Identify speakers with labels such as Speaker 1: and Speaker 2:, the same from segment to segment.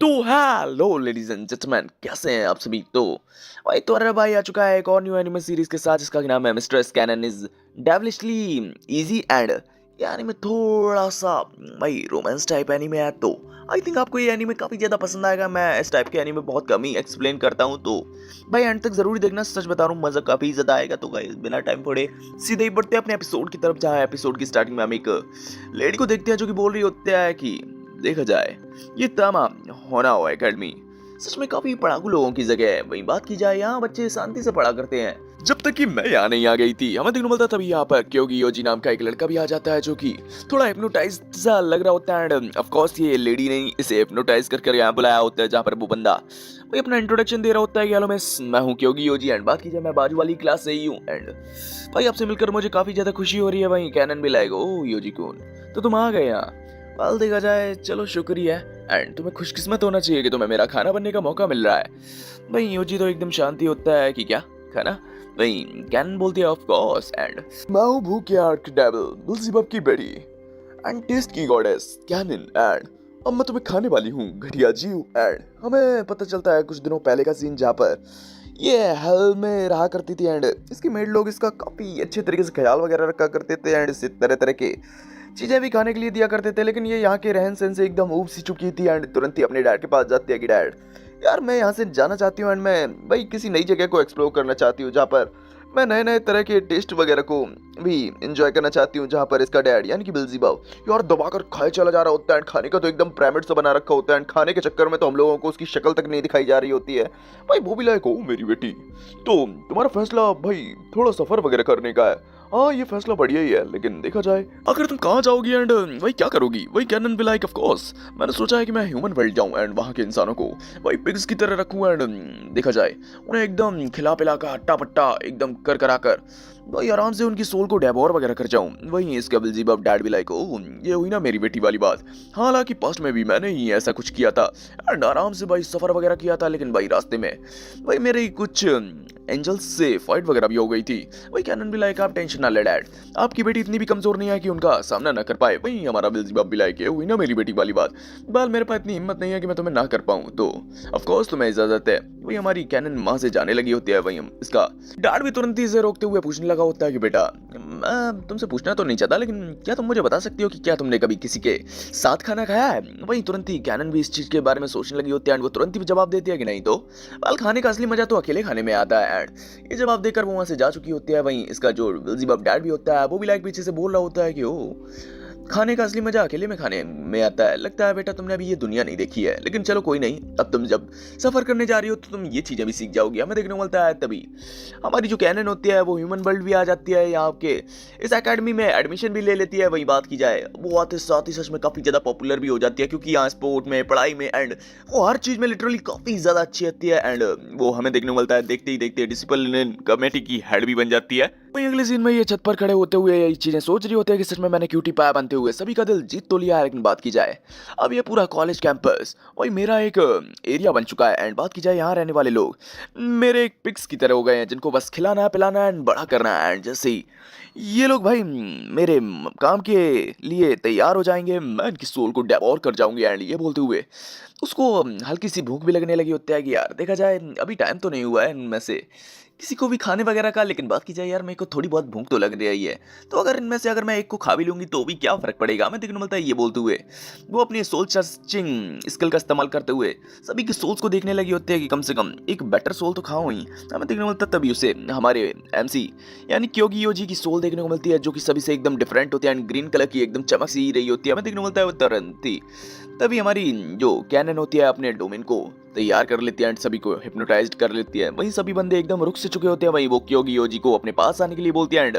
Speaker 1: तो hello ladies and gentleman, कैसे हैं आप सभी। तो भाई तुम्हारा भाई आ चुका है एक और न्यू एनिमे सीरीज के साथ जिसका नाम है mister Kanan is devilishly easy and ये एनिमे थोड़ा सा भाई रोमांस टाइप एनिमे है। तो आई थिंक आपको ये एनिमे काफी ज्यादा पसंद आएगा। मैं इस टाइप के एनिमे बहुत कम ही एक्सप्लेन करता हूँ, तो भाई एंड तक जरूर देखना। सच बता रहा हूँ, मजा काफी ज्यादा आएगा। तो भाई बिना टाइम पड़े सीधे ही बढ़ते हैं अपने एपिसोड की तरफ, जहाँ एपिसोड की स्टार्टिंग में हम एक लेडी को देखते हैं जो कि बोल रही होती है कि देखा जाए ये तमाम होना हो एकेडमी सच में काफी पढ़ाकू लोगों की जगह है। वहीं बात की जाए, यहाँ बच्चे शांति से पढ़ा करते हैं। जब तक कि मैं यहाँ नहीं आ गई थी, हमें देखने मिलता तभी यहाँ पर क्योंकि योजी नाम का एक लड़का भी आ जाता है जो कि थोड़ा हिप्नोटाइज सा लग रहा होता है। एंड ऑफ कोर्स ये लेडी नहीं इसे हिप्नोटाइज करके यहाँ बुलाया होता है, जहाँ पर वो बंदा भाई अपना इंट्रोडक्शन दे रहा होता है कि हेलो मैं हूँ क्योंकि योजी। एंड बात की जाए, मैं बाजू वाली क्लास से ही हूँ एंड भाई आपसे मिलकर मुझे काफी ज्यादा खुशी हो रही है। वहीं कैनन भी लाएगा ओ योजी कौन, तो तुम आ गए यहाँ। वाल देखा जाए चलो शुक्रिया एंड तुम्हें खुशकिस्मत होना चाहिए कि तुम्हें मेरा खाना बनने का मौका मिल रहा है। भाई योजी तो एकदम शांति होता है कि क्या खाना। भाई कैनन बोलती है ऑफ कोर्स एंड मैं हूँ भूख आर्कडेविल बिल्ज़ेबब की बेटी एंड टेस्ट की गॉडेस कैनन एंड अब मैं तुम्हें खाने वाली हूँ घटिया जीव। एंड हमें पता चलता है कुछ दिनों पहले का सीन जहाँ पर ये हेल में रहा करती थी एंड इसके मेड लोग इसका काफी अच्छे तरीके से ख्याल वगैरह रखा करते थे एंड इसे तरह तरह के चीजें भी खाने के लिए दिया करते थे। लेकिन ये यहाँ के रहन सहन से एकदम ऊब सी चुकी थी एंड तुरंत ही अपने डैड के पास जाती है कि डैड यार मैं यहाँ से जाना चाहती हूँ एंड मैं भाई किसी नई जगह को एक्सप्लोर करना चाहती हूँ जहाँ पर मैं नए नए तरह के टेस्ट वगैरह को भी एंजॉय करना चाहती हूँ। जहाँ पर इसका डैड यानी कि बिल्ज़ेबब यार दबाकर खाए चला जा रहा होता है एंड खाने का तो एकदम पिरामिड सा बना रखा होता है एंड खाने के चक्कर में तो हम लोगों को उसकी शक्ल तक नहीं दिखाई जा रही होती है। भाई वो भी लायक हो मेरी बेटी, तो तुम्हारा फैसला भाई थोड़ा सफर वगैरह करने का है। हाँ ये फैसला बढ़िया ही है, लेकिन देखा जाए अगर तुम कहाँ जाओगी एंड वही क्या करोगी। वही कैनन भी लाइक ऑफ कोर्स मैंने सोचा है कि मैं ह्यूमन वर्ल्ड जाऊँ एंड वहाँ के इंसानों को वही पिग्स की तरह रखूँ एंड देखा जाए उन्हें एकदम खिला पिला कर हट्टा पट्टा एकदम कर करा कर भाई आराम से उनकी सोल को डेबोर वगैरह कर जाऊं। वहीं इसका बिल्ज़ेबब डैड भी लाइक ओ ये हुई ना मेरी बेटी वाली बात। हालांकि पास्ट में भी मैंने ही ऐसा कुछ किया था एंड आराम से भाई सफर वगैरह किया था, लेकिन भाई रास्ते में भाई मेरे कुछ एंजल्स से फाइट वगैरह भी हो गई थी। वही कैनन भी लाइक आप टेंशन ना ले डैड, आपकी बेटी इतनी भी कमजोर नहीं है कि उनका सामना ना कर पाए। वहीं हमारा बिल्ज़ेबब भी लाइक हुई ना मेरी बेटी वाली बात। बाल मेरे पास इतनी हिम्मत नहीं है कि मैं तुम्हें ना कर पाऊं, तो ऑफ कोर्स तुम्हें इजाजत है। वही हमारी कैनन माँ से जाने लगी होती है। वहीं हम इसका डैड भी तुरंत ही इसे रोकते हुए पूछने लगा होता है कि बेटा मैं तुमसे पूछना तो नहीं चाहता, लेकिन क्या तुम मुझे बता सकती हो कि क्या तुमने कभी किसी के साथ खाना खाया है। वहीं तुरंत ही कैनन भी इस चीज के बारे में सोचने लगी होती है एंड वो तुरंत ही जवाब देती है कि नहीं, तो बाल खाने का असली मजा तो अकेले खाने में आता है। एंड ये जवाब देकर वो वहां से जा चुकी होती है। वहीं इसका जो बिल्ज़ेबब डैड भी होता है वो भी लाइक पीछे से बोल रहा होता है कि ओ खाने का असली मजा अकेले में खाने में आता है। लगता है बेटा तुमने अभी ये दुनिया नहीं देखी है, लेकिन चलो कोई नहीं, अब तुम जब सफर करने जा रही हो तो तुम ये चीजें भी सीख जाओगी। हमें देखने को मिलता है तभी हमारी जो कैनन होती है वो ह्यूमन वर्ल्ड भी आ जाती है, यहाँ के इस एकेडमी में एडमिशन भी ले लेती है। वही बात की जाए वो आते साथ ही सच में काफी ज्यादा पॉपुलर भी हो जाती है, क्योंकि यहाँ स्पोर्ट में पढ़ाई में एंड वो हर चीज में लिटरली काफी ज्यादा अच्छी होती है। एंड वो हमें देखने को मिलता है देखते ही देखते डिसिप्लिन कमेटी की हेड भी बन जाती है। वहीं अगले सीन में ये छत पर खड़े होते हुए ये चीजें सोच रही होते हैं कि सच में मैंने क्यूटी पाया बनते हुए सभी का दिल जीत तो लिया है। लेकिन बात की जाए अब ये पूरा कॉलेज कैंपस वही मेरा एक एरिया बन चुका है एंड बात की जाए यहाँ रहने वाले लोग मेरे एक पिग्स की तरह हो गए हैं जिनको बस खिलाना पिलाना एंड बड़ा करना है। एंड जैसे ही ये लोग भाई मेरे काम के लिए तैयार हो जाएंगे, मैं इनकी सोल को डेवोर कर जाऊंगी। एंड ये बोलते हुए उसको हल्की सी भूख भी लगने लगी होती है कि यार देखा जाए अभी टाइम तो नहीं हुआ है इनमें से किसी को भी खाने वगैरह का, लेकिन बात की जाए यार मेरे को थोड़ी बहुत भूख तो लग रही है, तो अगर इनमें से अगर मैं एक को खा भी लूंगी तो भी क्या फर्क पड़ेगा। हमें देखने को मिलता है ये बोलते हुए वो अपनी सोल सर्चिंग स्किल का इस्तेमाल करते हुए सभी की सोल्स को देखने लगी होती है कि कम से कम एक बेटर सोल तो खाओ ही। हमें देखने को मिलता है तभी उसे हमारे एमसी यानी क्योगी योजी की सोल देखने को मिलती है, जो कि सभी से एकदम डिफरेंट होती है एंड ग्रीन कलर की एकदम चमक सी रही होती है। हमें देखने को मिलता है वो तुरंत ही तभी हमारी जो कैनन होती है अपने डोमेन को तैयार कर लेती है एंड सभी को हिप्नोटाइज्ड कर लेती है। वहीं सभी बंदे एकदम रुक से चुके होते हैं। वहीं वो क्योगी योजी को अपने पास आने के लिए बोलती है एंड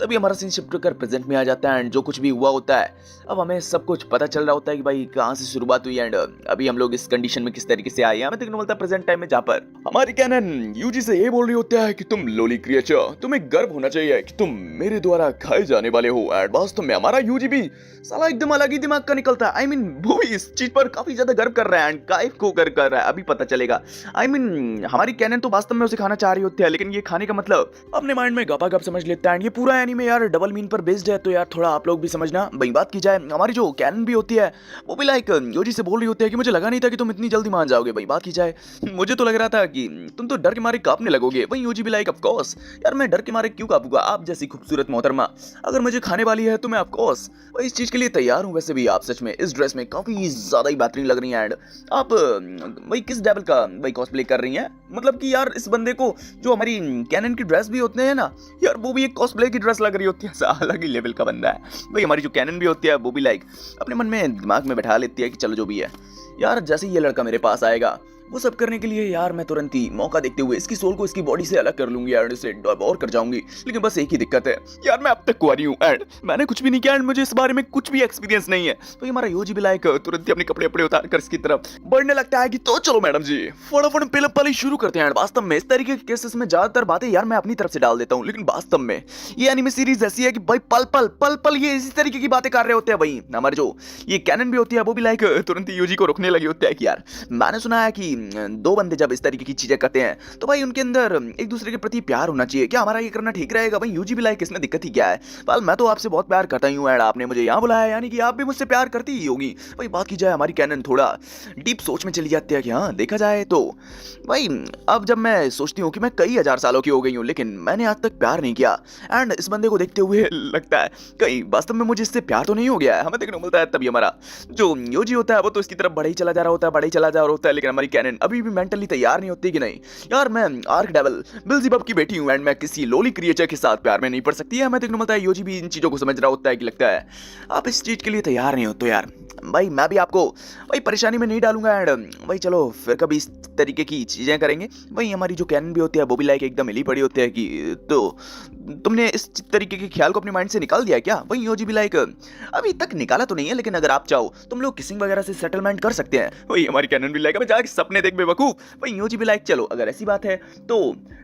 Speaker 1: तभी हमारा सीन शिफ्ट कर प्रेजेंट में आ जाता है एंड जो कुछ भी हुआ होता है अब हमें सब कुछ पता चल रहा होता है कि भाई कहाँ से शुरुआत हुई एंड अभी हम लोग इस कंडीशन में किस तरीके से आए। हमें देखने को मिलता है प्रेजेंट टाइम में जहाँ पर हमारी कैनन यूजी से ये बोल रही होती है कि तुम लोली क्रिएचर, तुम्हें गर्व होना चाहिए कि तुम मेरे द्वारा खाए जाने वाले हो। एंड वास्तव में हमारा यूजी भी साला एकदम अलग ही दिमाग का निकलता है। आई मीन वो भी इस चीज पर काफी ज्यादा गर्व कर रहा है एंड काइफ को कर रहा है। अभी पता चलेगा। आई मीन हमारी कैनन तो वास्तव में उसे खाना चाह रही होती है, लेकिन ये खाने का मतलब अपने माइंड में गपागप समझ लेता है। ये पूरा एनीमे यार डबल मीन पर बेस्ड है, तो यार थोड़ा आप लोग भी समझना। वही बात की जाए, हमारी जो कैनन भी होती है वो भी लाइक योजी से बोल रही होती है कि मुझे लगा नहीं था कि तुम इतनी जल्दी मान जाओगे। वही बात की जाए, मुझे तो लग रहा था कि तुम तो डर के मारे कांपने लगोगे। वही योजी भी लाइक ऑफ कोर्स यार मैं डर के मारे क्यों कांपूंगा, आप जैसी खूबसूरत मोहतरमा अगर मुझे खाने वाली है तो मैं ऑफ कोर्स वही इस चीज के लिए तैयार हूँ। वैसे भी आप सच में इस ड्रेस में काफी ज्यादा ही बेहतरीन लग रही हैं। एंड आप वही किस डेविल का वही कॉस्प्ले कर रही हैं, मतलब कि यार इस बंदे को जो हमारी कैनन की ड्रेस भी होते हैं ना यार, वो भी एक कॉस्प्ले की ड्रेस लग रही होती है। अलग ही लेवल का बंदा है भाई। हमारी जो कैनन भी होती है वो भी लाइक अपने मन में दिमाग में बैठा लेती है कि चलो जो भी है यार, जैसे ही ये लड़का मेरे पास आएगा वो सब करने के लिए यार मैं तुरंत ही मौका देखते हुए इसकी सोल को इसकी बॉडी से अलग कर लूंगी यार, इसे और कर जाऊंगी। लेकिन बस एक ही दिक्कत है यार, मैं अब तक कुंवारी हूँ एंड मैंने कुछ भी नहीं किया एंड मुझे इस बारे में कुछ भी एक्सपीरियंस नहीं है। तो हमारा योजी भी लाइक तुरंत ही अपने कपड़े अपने उतार कर इसकी तरफ बढ़ने लगता है कि तो चलो मैडम जी फटाफट पहले शुरू करते हैं। वास्तव में इस तरीके के केसेस में ज्यादातर बातें यार मैं अपनी तरफ से डाल देता हूँ, लेकिन वास्तव में ये एनिमे सीरीज ऐसी है कि भाई पल पल पल पल ये इसी तरीके की बातें कर रहे होते हैं। भाई हमारे जो ये कैनन भी होती है वो भी लाइक तुरंत ही योजी को रोकने लगी होती है कि यार मैंने सुना है कि दो बंदे जब इस तरीके की चीजें करते हैं तो भाई उनके अंदर एक दूसरे के प्रति प्यार होना चाहिए। क्या हमारा ये करना ठीक रहेगा? भाई यूजी भी लाइक इसमें दिक्कत ही क्या है? पाल मैं तो आपसे बहुत प्यार करता ही हूँ एंड आपने मुझे यहाँ बुलाया, यानी कि आप भी मुझसे प्यार करती ही होगी। भाई बात की जाए हमारी कैनन थोड़ा डीप सोच में चली जाती है कि हाँ देखा जाए तो भाई अब जब मैं सोचती हूँ कि मैं कई हजार सालों की हो गई हूँ लेकिन मैंने आज तक प्यार नहीं किया एंड इस बंदे को देखते हुए लगता है कहीं वास्तव में मुझे इससे प्यार तो नहीं हो गया है। हमें देखने को मिलता है तभी हमारा जो योजी होता है वो तो इसकी तरफ बढ़ ही चला जा रहा होता है, बढ़ ही चला जा रहा होता है, लेकिन हमारी कैनन अभी भी मेंटली तैयार नहीं होती कि नहीं यार मैं आर्क डेविल बिल्ज़ेबब की बेटी हूं एंड मैं किसी लोली क्रिएचर के साथ प्यार में नहीं पड़ सकती है। हमें देखने को मिलता है योजी भी इन चीजों को समझ रहा होता है कि लगता है आप इस चीज के लिए तैयार नहीं हो तो यार भाई मैं भी आपको भाई परेशानी में नहीं डालूंगा एंड भाई चलो फिर कभी इस तरीके की चीजें करेंगे। वही हमारी जो कैनन भी होती है वो भी लाइक एकदम हिली पड़ी होती है कि तो तुमने इस तरीके के ख्याल को अपने माइंड से निकाल दिया क्या? वही योजी भी लाइक अभी तक निकाला तो नहीं है, लेकिन अगर आप चाहो तुम लोग किसिंग वगैरह से सेटलमेंट कर सकते हैं। वही हमारी कैनन भी लाइक अबे जाके सपने देख बेवकूफ। वही योजी भी लाइक चलो अगर ऐसी बात है तो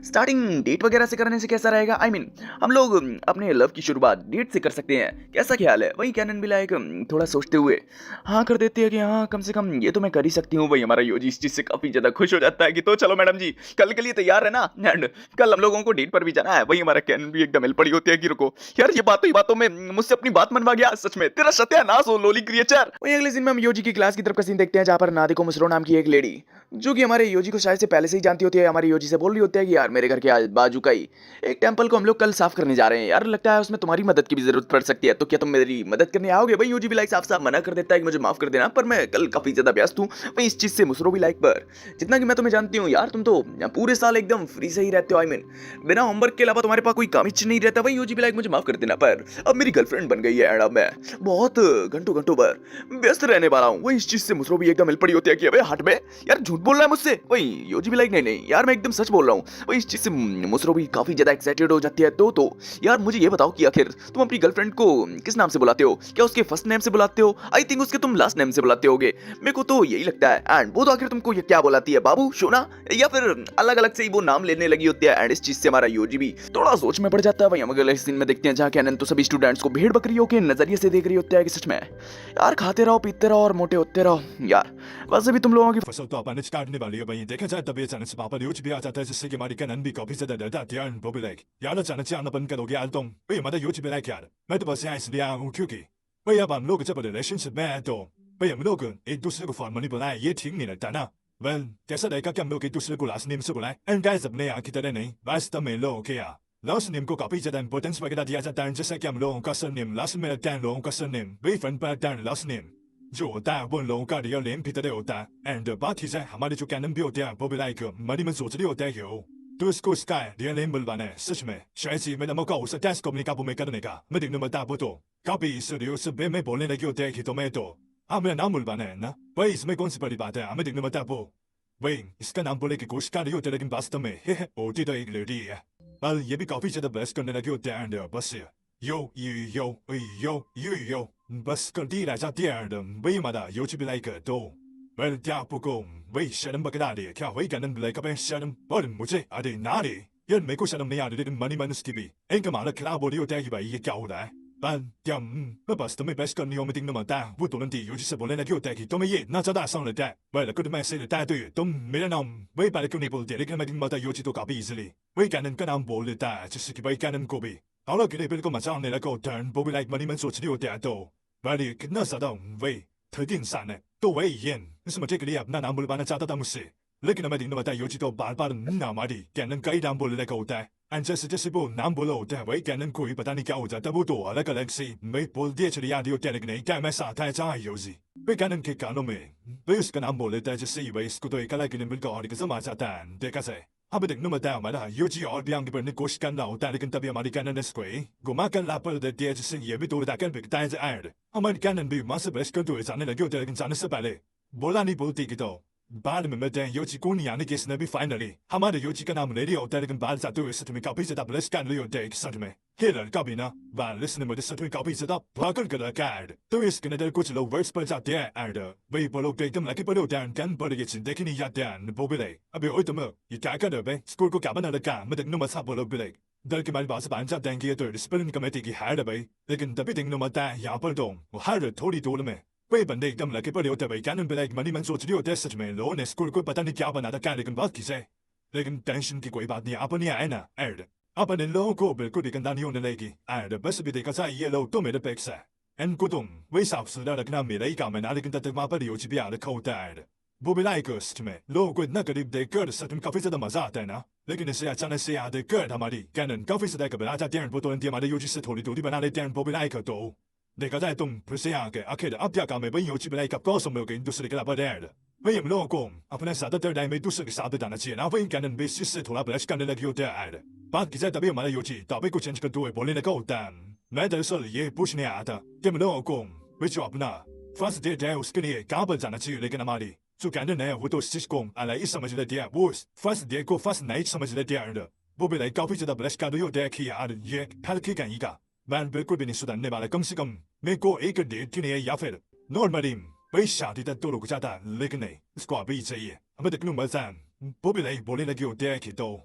Speaker 1: स्टार्टिंग डेट वगैरह से करने से कैसा रहेगा? आई मीन हम लोग अपने लव की शुरुआत डेट से कर सकते हैं, कैसा ख्याल है? वही कैनन भी लाइक थोड़ा सोचते हुए हाँ कर देती है कि हाँ कम से कम ये तो मैं कर ही सकती हूँ। वही हमारा योजी इस चीज से काफी ज्यादा खुश हो जाता है कि तो चलो मैडम जी कल के लिए तैयार है ना, एंड कल हम लोगों को डेट पर भी जाना है। वही हमारा कैनन भी एकदम हिल पड़ी होती है कि रुको यार ये बातों में मुझसे अपनी बात मनवा गया, सच में तेरा सत्यानाश हो लोली क्रिएचर। वही अगले दिन में हम योजी की क्लास की तरफ का सीन देखते हैं जहाँ पर नादिको मुसरो नाम की एक लेडी जो कि हमारे योजी को शायद से पहले से ही जानती होती है, हमारी योजी से बोल रही होती है कि यार मेरे घर के बाजू का ही एक टेंपल को हम लोग कल साफ करने जा रहे हैं यार, लगता है उसमें तुम्हारी मदद की भी जरूरत पड़ सकती है, तो क्या तुम मेरी मदद करने आओगे? भाई योजी भी लाइक साफ साफ मना कर देता है कि मुझे माफ कर देना पर मैं कल काफी ज्यादा व्यस्त हूँ। वही इस चीज से मुसरो भी लाइक पर जितना कि मैं तुम्हें जानती हूँ यार तुम तो पूरे साल एकदम फ्री से ही रहते हो, आई मीन बिना होमवर्क के अलावा तुम्हारे पास कोई काम ही नहीं रहता। वही योजी भी लाइक मुझे माफ कर देना पर अब मेरी गर्लफ्रेंड बन गई है एंड अब मैं बहुत घंटों भर व्यस्त रहने वाला हूँ। वही इस चीज से मुसरो भी एकदम हिल पड़ी होती है कि अबे हट बे यार झूठ बोल रहा है मुझसे। वही योजी भी लाइक नहीं यार मैं एकदम सच बोल रहा हूँ। वही इस चीज से मुसरो भी काफी ज्यादा एक्साइटेड हो जाती है। तो यार मुझे ये बताओ कि आखिर तुम अपनी गर्लफ्रेंड को किस नाम से बुलाते हो? क्या उसके फर्स्ट नेम से बुलाते हो? आई थिंक उसके तुम लास्ट नेम से बुलाते होगे, मेरे को तो यही लगता है। एंड वो तो आखिर तुमको ये क्या बुलाती है, बाबू, सोना, या फिर अलग अलग से ही वो नाम लेने लगी होती है? एंड इस चीज से हमारा योजी भी थोड़ा सोच में पड़ जाता है। वही हम अगले सीन में देखते हैं जहाँ कैनन तो सभी स्टूडेंट्स को भेड़ बकरियों के नजरिए से देख रही होती है कि सच में यार खाते रहो पीते रहो और मोटे होते रहो यार, वैसे भी तुम लोगों की
Speaker 2: फसल तो अपन काटने वाली है भाई, देखा जाए तभी अचानक से पापा न्यूज भी आ जाता है जिससे कि हमारी कैनन भी काफी ज्यादा डरता है यार। वो भी लाइक यार अचानक से आना बंद करोगे यार तुम? भाई हमारा यूज भी लाइक यार मैं तो बस यहाँ इसलिए आया हूँ क्योंकि भाई अब हम लोग जब रिलेशनशिप में है तो भाई हम लोग एक दूसरे को फॉर्मली बुलाए ये ठीक नहीं लगता ना। वेल कैसा रहेगा कि हम लोग एक दूसरे को लास्ट नेम से बुलाए? एंड गाइस अपने यहाँ की तरह नहीं, वास्तव में लोगों के यहाँ लास्ट नेम को काफी ज्यादा इंपॉर्टेंस वगैरह दिया जाता है, जैसे कि हम लोगों का सरनेम लास्ट में लगता है, लोगों का सरनेम भाई फ्रंट पर लगता है, लास्ट नेम जो होता है वो लोगों का रियल नेम की तरह होता है। एंड बात ही जाए हमारे जो कैनन भी होते हैं वो भी लाइक मनी में सोच रही होते हैं क्यों तो इसको इसका रियल नेम बुलवाना है। सच में शायद ही मेरा मौका हो सकता है इसको अपने काबू में करने का। मैं देखने में वो तो काफी सीरियस वे में बोलने लगी होते हैं कि तुम्हें तो हाँ मेरा नाम बुलवाना है ना। भाई इसमें कौन सी बड़ी बात है? हमें देखने में वो वही इसका नाम बोले की कोशिश कर रही होती है लेकिन वास्तव में होती तो एक लेडी है। पर ये भी काफी ज्यादा बहस करने लगी होते हैं एंड बस यो बस करती रह जाती है। वही हमारा योजी भी लाइक तो वेल क्या आपको वही शर्म बकरा रही है क्या? वही कैनन भी लाइक शर्म पर मुझे अरे ना रे यार मेरे को शर्म नहीं आ रही, लेकिन मनी मन उसकी भी एक हमारा खराब हो रही होता है कि भाई ये क्या हो रहा है। 那把什么 best 跟你我们定那么大，我多伦地尤其是伯来给我带去都没耶，那找大上了带，为了个的买谁的带队都没人弄，为把那个你不带，你跟买定嘛的尤其都搞比子里，为干人跟俺伯来带，就是给为干人过比，好了给你别个嘛上来了个 turn，不会来嘛你们所知的我带到，把你跟那啥到为特定啥呢，都为严，什么这个里啊，那俺伯来把那找到当时。你跟他们定那么大，尤其到巴巴的那么的，干人该当伯来来搞带。按这是部南部路的，为干人故意把你搞在大不多那个历史，没部列出的亚丢带那个你带买啥太渣游戏，为干人给搞了没？不是跟南部的带就是以为是个对，刚来给你们搞的个什么炸弹，对个噻？他们定那么大嘛的，尤其要两个人的过去干老带那个特别嘛的干人的是鬼，我妈跟拉布的带就是也没多大干别个带着爱的，他们的干人比马是不是跟对上那个有的跟长得失败嘞，不然你不地个到。巴的们但尤其过年的给是那边 finally，他妈的尤其跟他们那里有带那个巴的在对是他们搞比子打不来是干了有带个上他们，给了搞比呢，巴的是那么的是他们搞比子打不跟个了干的，对是跟那点过去了 words 不在点儿的，微博路对他们来给不了点干不了也只得给你压点不比嘞，啊别为什么也改个的呗，是过个搞不了的干，没得那么差不了比嘞。但係佢買把是板扎定嘅對，是不能咁樣地嘅係啦呗，你跟特別定那麼大也不動，我係了土地多了咩？为本地咁嚟嘅不了特別揀人俾你，問你們所知了的事情咩？攞你是過把單你搞不拿得干你跟把其實，你跟擔心嘅鬼把你阿不你愛呢？係的，阿不你攞過俾佢哋跟單你用的嚟嘅，係的，不是俾你個在野路都沒得白曬，人古董為啥是啦？跟他沒嚟搞咩？哪裡跟他對馬不了有幾邊的口袋的？不俾來個事情咩？攞過那個你得個的事情，咖啡色的馬扎的呢？你跟你是呀，將來是呀的個他媽的，幹人咖啡色的個俾大家點人不多人點嘛的，尤其是土地土地把那裡點人不俾來個多。你個在東不是呀嘅，阿 K 的阿表講沒本有基本來個高手沒有給你都是你個大不點的，為什麼老公阿不能啥的點來沒都是個啥的單的錢，阿為幹人被事實土拉不來是幹人來個有點愛的，把佢在特別有買的有錢，到別個錢個多，不能來個單，買的說了也不是那樣的，點麼老公為什麼不拿？發是點點我是跟你搞不賺的錢來跟他媽的，就幹人呢我都是公，阿來一什麼之類點，我發是點個發是哪一什麼之類點的，不被來高飛着的不來是幹的有點可以啊的，也睇得可以幹一個。Man be kurbini sudan ne bala kamsi kam me ko ek de tine ya fer normalim bai shadi da tolo kujata lekne squad bi chahiye hame de klum bazan bobi lai bole lagi ho de ki to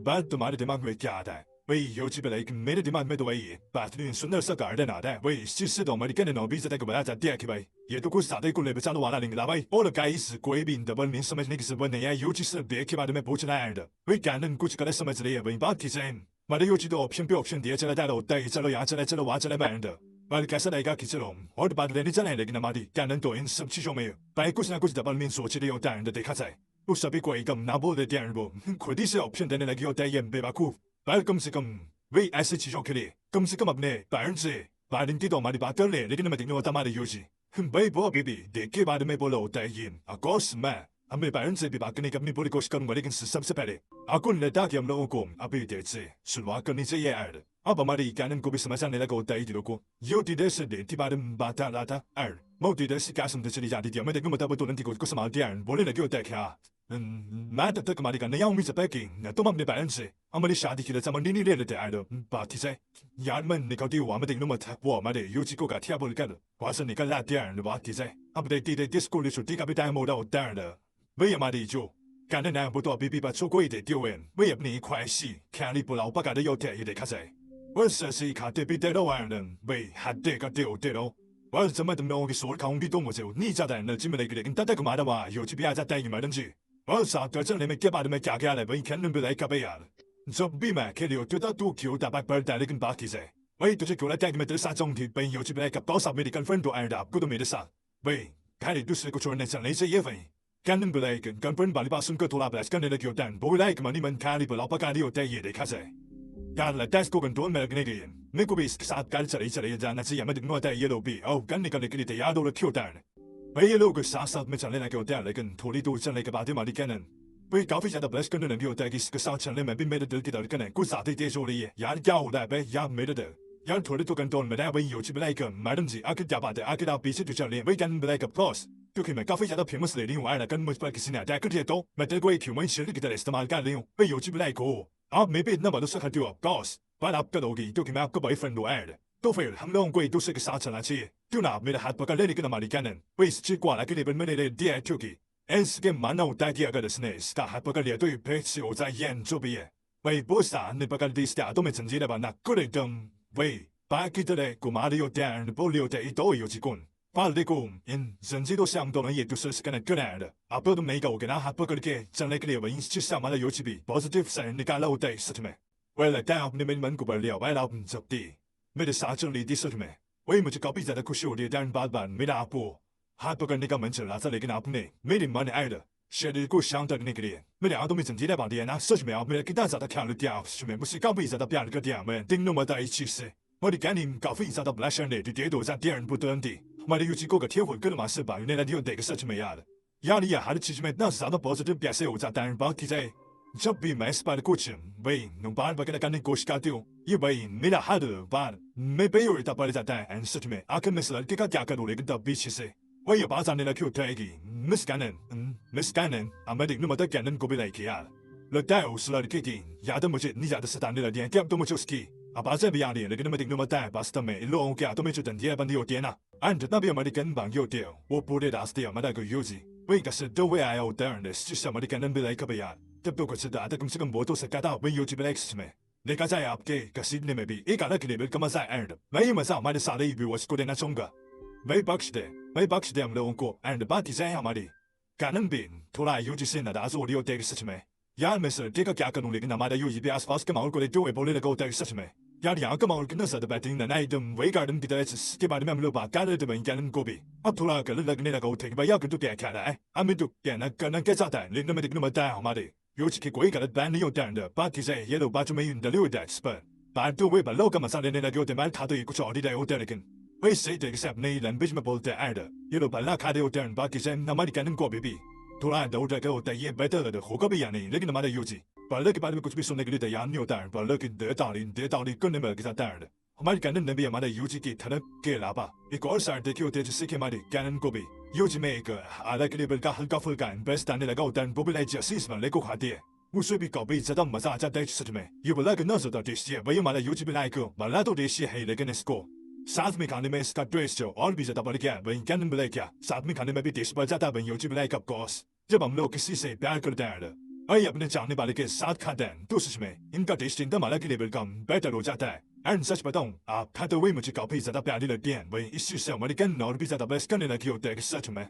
Speaker 2: ba tumhare dimag mein kya aata hai वही योची पे like मेरे दिमाग में तो वही है बेहतरीन सुंदर सा गार्डन आता है वही जिससे तो अमेरिकन ने नौबी से तक बनाया जाती है कि भाई ये तो कुछ ज्यादा ही कुल बेचारा वाला नहीं ला भाई और गाइस कोई भी डबल मीन समझने की जरूरत नहीं है योची से देख के बारे में पूछना है वही कैनन कुछ गलत समझ रही है वही बात की सेम हमारे योची तो ऑप्शन पे ऑप्शन दिए चला जा रहा होता है चलो यहाँ चले चलो वहाँ चले बैंड वाले कैसा रहेगा कि चलो और बात लेने चले लेकिन हमारी कैनन तो इन सब चीजों में भाई कुछ ना कुछ डबल मीन सोच रही होता है देखा जाए उस सभी को एकदम ना बोल देते हैं वो खुद ही से ऑप्शन देने लगी होता है ये बेवकूफ भाई कम से कम वे ऐसे चीजों के लिए कम से कम अपने पैरेंट्स से पेरेंट तो हमारी बात कर ले लेकिन मैं देखने होता हमारे योजी भाई वो अभी भी देख के बारे में बोला होता है ये अकोर्स मैं हमें पेरेंट्स से भी बात करने की अपनी पूरी कोशिश करूंगा लेकिन सबसे पहले आपको लगता कि हम लोगों को अभी देर से शुरुआत करनी चाहिए ऐड अब हमारी कैनन को भी समझ आने लगा होता है को यो तीधे से देती बारे में बात आ रहा था ऐड वो तीधे से क्या समझते चली जाती थी हमें देखने मतलब तुरंत को संभालती है बोलने लगे होता है क्या मैं तब तक हमारी का नया उम्मीद है कि तुम अपने पेरेंट्स से हमारी शादी के लिए संबंधी नहीं ले लेते ऐड बात ही से यार मैं निकलती हुआ मैं देखने मत वो हमारे यूजी को गाठिया बोलकर वहां से निकल जाती है बात ही से अब देखती देखती स्कूल छुट्टी का भी टाइम हो रहा होता है वही हमारी जो कहने ना वो तो अभी भी बच्चों को ही देते हुए वही अपनी ख्वाहिशी ख्याली पुलाव पका रही होते ये देखा जाए वह ससी खाते पीते रहो वही हद्दे करते होते रहो वह समय तुम लोगों की सोच खाऊंगी तो मुझे नहीं जाता है नर्जी में लेकिन तब तक हमारा वहाँ यूजी भी आ जाता है इमरजेंसी वह साथ चलने में के बारे में क्या क्या है वही कहने में लाइक कभी यार जब भी मैं खेली होती था तू क्यों दबाक पड़ता है लेकिन बाकी से वही तुझे क्यों लगता है कि मैं तेरे साथ जाऊंगी वही यूजी भी कब साथ मेरी गर्लफ्रेंड तो एंड आपको तो मेरे साथ वही कह दूसरे को छोड़ने चलने चाहिए वही कैनन बुलाइक गर्लफ्रेंड वाली बात सुनकर थोड़ा बहस करने लगी होता है बुलाइक मनी मन खाली बुलाओ पका रही होता है ये देखा जाए यार लगता है इसको कंट्रोल में रखने के लिए मेरे को भी इसके साथ कार चले जाना चाहिए मैं दिखना होता है ये लोग भी और गन निकलने के लिए तैयार हो रखे होता है भाई ये लोग साथ साथ में चलने लगे होते हैं लेकिन थोड़ी दूर चलने के बाद हमारी कैनन भाई काफी ज्यादा बहस करने लगी होता है कि इसके साथ चलने में भी मेरे दिल की धड़कन है कुछ ज्यादा तेज हो रही है यार क्या हो रहा है भाई यार मेरे दिल यार थोड़े तो कंट्रोल में रहा वही योची बुलाइकर मैडम जी आखिर क्या बात है आखिर आप पीछे तो चल रही है वही कैनन बुलाइकर ऑफकोर्स क्योंकि मैं काफी ज्यादा फेमस लेडी हूँ अगर मुझ पर किसी ने अटैक कर दिया तो मैं तेरे को एक ह्यूमन शील्ड की तरह इस्तेमाल कर रही हूँ भाई योची बुलाइक हो आप मैं भी इतना भरोसा करती हूँ ऑफकोर्स पर आप करोगी क्योंकि मैं आपका बॉयफ्रेंड हूँ ऐड तो फिर हम लोगों को एक दूसरे के साथ चलना चाहिए क्यों ना आप मेरा हाथ पकड़ ले लेकिन हमारी कैनन वही इस चीज को हालांकि लेबल में ले दिया है क्योंकि इसके मानना होता है कि अगर इसने इसका हाथ पकड़ लिया तो ये फिर से हो जाए ये जो भी है वही बोसा ने पकड़ दी इसके हाथों में जंजीरें बांधना कुछ एकदम वही 把记得嘞，古马里有点不留的一刀有几棍，把那个人际都相当人也都是跟那个来的，啊不都没个我跟他还不个的，将那个列为就上马的有几笔，positive sein你干老的是么？为了带你们古不了，为了不走的，没得啥正理的是么？为么就搞比赛的苦修的，但把板没打破，还不跟那个门子拉在那个那不呢，没得蛮爱的。写的故相的那个脸，没两都没整体的把脸拿说什么呀？没给大家的看了掉，什么不是搞比赛的表那个点们，顶那么大一起是。我的概念搞比赛的不来上的，跌倒在点不得的，买的有几个个贴混跟了嘛是吧？原来有这个事情没呀的，压力也还是其实没那啥的包子就表示我在单人包体在，这比没是把的过程，喂，弄把把跟他干的过去搞掉，因为没那哈的把，没被有人打把的在单，事情没，阿肯没事了，这个价格努力跟到比其实。我也把咱的来 Q 带给 Miss Cannon，Miss Cannon，阿没定那么的 Cannon 过不来去啊。了带我是了的 Kitty，亚的么子，你家的是单的了点，点都么就是 K， 阿把这边压力了，跟那么定那么带，把是的没，路我家都没就等第二班的有点啊。按着那边么的跟帮有点，我不得打死掉么那个游子，我应该是都为爱要带人的，就什么的 Cannon 不来可不呀？这不过是打的公司跟摩托车干到没有几不来是没？你家在阿给，可是你没比，一个那个你们干嘛在爱的？没有么啥买的啥的，以为我是过的那种个。没把起的，没把起的没用过，按的把地在样嘛的，可能变，突然有几些那大是我的有这个事情没，也没事，这个价格努力跟他妈的有一边是把是个毛过来就为不了那个这个事情没，也两个毛跟那啥的白丁的那一顿为个人给的是给把你们没把干了的们应该能过比，啊突然个那个那个这个把要跟都给看来，啊没都给那个那个咋的，连那么的那么大好嘛的，有几个国家的班里有这样的，把地在也都把就没用的留的是吧，把都为把老干嘛上的那个的买他都一个找的有的那个。为谁这个啥呢？人为什么不得爱的？一路把那卡的有点把给人那么的干能过比比，突然都这个我的也白得了的，何个不一样呢？那个他妈的有劲，把那个把那个过去说那个的呀，有点把那个得道理跟那么给他点的，我妈的干能那边妈的有劲给他的给喇叭，一个二的给我的就是给妈的干能过比，有劲每个啊那个里边搞很高分干，不是单的那个但不被来解释什么那个话的。我随便搞比知道么啥在带事情没？有不那个那时候的些，我有妈的有劲被来个，把那都这些黑的跟那是个。साथ में खाने में इसका टेस्ट और भी ज्यादा बढ़ गया वही क्या मिले क्या साथ में खाने में भी टेस्ट बढ़ जाता वही योजी मिलाई कप कॉस जब हम लोग किसी से प्यार करते हैं और अपने चाहने वाले के साथ खाते हैं तो सच में इनका टेस्ट इनका माला के लेवल कम बेटर हो जाता है एंड सच बताऊं आप खाते हुए मुझे काफी ज्यादा प्यारी लगती हैं वही इस चीज से हमारी कन और भी ज्यादा बेस्ट करने लगी होते हैं सच में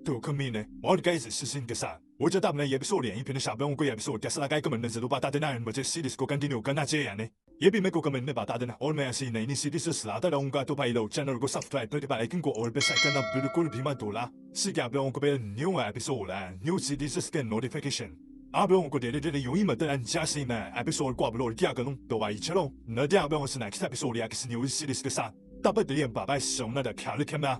Speaker 2: तो कमीने और कैसे सिसिन के साथ वो जब आपने ये एपिसोड यहीं फिर शाबाओं को ये एपिसोड कैसा लगा कि मैंने जरूर बता देना है मुझे सीरीज को कंटिन्यू करना चाहिए यानी ये भी मेरे को कमेंट में बता देना और मैं ऐसी नई नई सीरीज लाता रहूंगा तो भाई लोग चैनल को सब्सक्राइब करके बेल आइकन को और बेल आइकन करना बिल्कुल भी मत भूलना इससे आप लोगों को फिर न्यू एपिसोड है न्यू सीरीज के नोटिफिकेशन आप लोगों को डेली डेली यूं ही मतलब जैसे मैं एपिसोड को अपलोड किया करूं तो भाई चलो न आप लोगों से नेक्स्ट एपिसोड या किसी न्यू सीरीज के साथ तब तक के लिए बाय बाय सोना द ख्याल रखना